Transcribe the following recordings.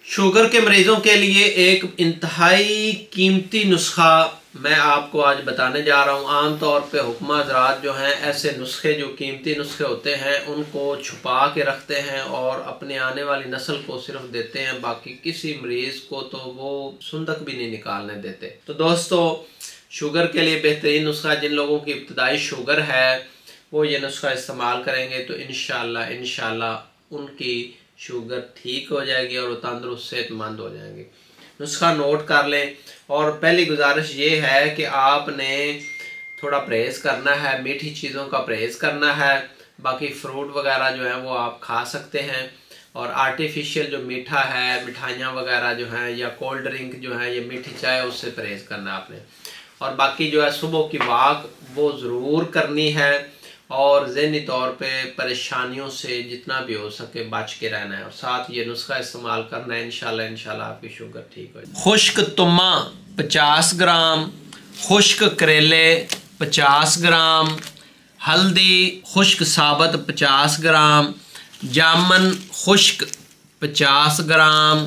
Sugar के मरीजों के लिए एक इंतहाई कीमती नुस्खा मैं आपको आज बताने जा रहा हूँ। आमतौर पे हुक्मा हज़रात जो हैं ऐसे नुस्खे, जो कीमती नुस्खे होते हैं, उनको छुपा के रखते हैं और अपने आने वाली नस्ल को सिर्फ देते हैं, बाकी किसी मरीज़ को तो वो सुंदक भी नहीं निकालने देते। तो दोस्तों, शुगर के लिए बेहतरीन नुस्खा, जिन लोगों की इब्तदाई शुगर है वो ये नुस्खा इस्तेमाल करेंगे तो इंशाल्लाह उनकी शुगर ठीक हो जाएगी और वो तंदुरुस्त सेहतमंद हो जाएंगे। नुस्खा नोट कर लें। और पहली गुजारिश ये है कि आपने थोड़ा परहेज़ करना है, मीठी चीज़ों का परहेज़ करना है। बाकी फ्रूट वगैरह जो है वो आप खा सकते हैं, और आर्टिफिशियल जो मीठा है, मिठाइयाँ वगैरह जो हैं या कोल्ड ड्रिंक जो है, ये मीठी चाय, उससे परहेज़ करना है आपने। और बाकी जो है सुबह की वॉक वो ज़रूर करनी है, और ज़हनी तौर पे परेशानियों से जितना भी हो सके बच के रहना है, और साथ ये नुस्खा इस्तेमाल करना है। इंशाल्लाह आपकी शुगर ठीक हो जाए। खुश्क तुम्मा 50 ग्राम, खुश्क करेले 50 ग्राम, हल्दी खुश्क साबत 50 ग्राम, जामन खुश्क 50 ग्राम,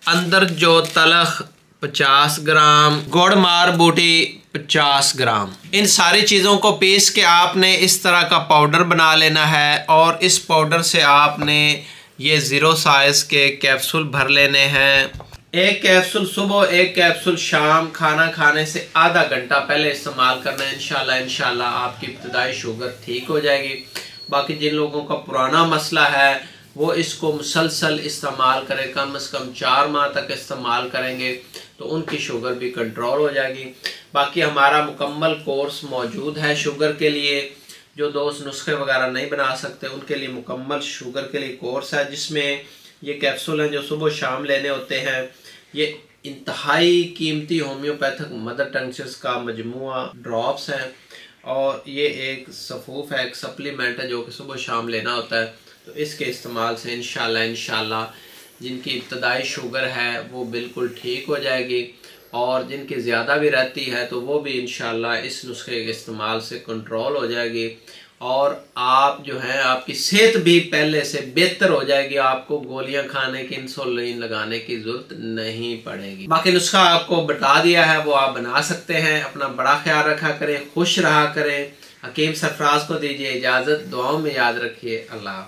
अंदर जो तलख 50 ग्राम, गुड़ मार बूटी 50 ग्राम। इन सारी चीज़ों को पीस के आपने इस तरह का पाउडर बना लेना है, और इस पाउडर से आपने ये 0 साइज़ के कैप्सूल भर लेने हैं। एक कैप्सूल सुबह, एक कैप्सूल शाम, खाना खाने से आधा घंटा पहले इस्तेमाल करना है। इंशाल्लाह आपकी इब्तदाई शुगर ठीक हो जाएगी। बाकी जिन लोगों का पुराना मसला है वो इसको मुसलसल इस्तेमाल करें, कम से कम 4 माह तक इस्तेमाल करेंगे तो उनकी शुगर भी कंट्रोल हो जाएगी। बाकी हमारा मुकम्मल कोर्स मौजूद है शुगर के लिए। जो दोस्त नुस्खे वगैरह नहीं बना सकते उनके लिए मुकम्मल शुगर के लिए कोर्स है, जिसमें ये कैप्सूल हैं जो सुबह शाम लेने होते हैं। ये इंतहाई कीमती होम्योपैथिक मदर टंक्चर्स का मजमुआ ड्रॉप्स हैं, और ये एक सफूफ है, एक सप्लीमेंट है जो कि सुबह शाम लेना होता है। तो इसके इस्तेमाल से इंशाल्लाह जिनकी इब्तदाई शुगर है वो बिल्कुल ठीक हो जाएगी, और जिनकी ज़्यादा भी रहती है तो वो भी इंशाल्लाह इस नुस्खे के इस्तेमाल से कंट्रोल हो जाएगी, और आप जो है आपकी सेहत भी पहले से बेहतर हो जाएगी। आपको गोलियां खाने की, इंसुलिन लगाने की ज़रूरत नहीं पड़ेगी। बाकी नुस्खा आपको बता दिया है, वो आप बना सकते हैं। अपना बड़ा ख्याल रखा करें, खुश रहा करें। हकीम सरफराज को दीजिए इजाज़त, दुआओं में याद रखिए। अल्लाह।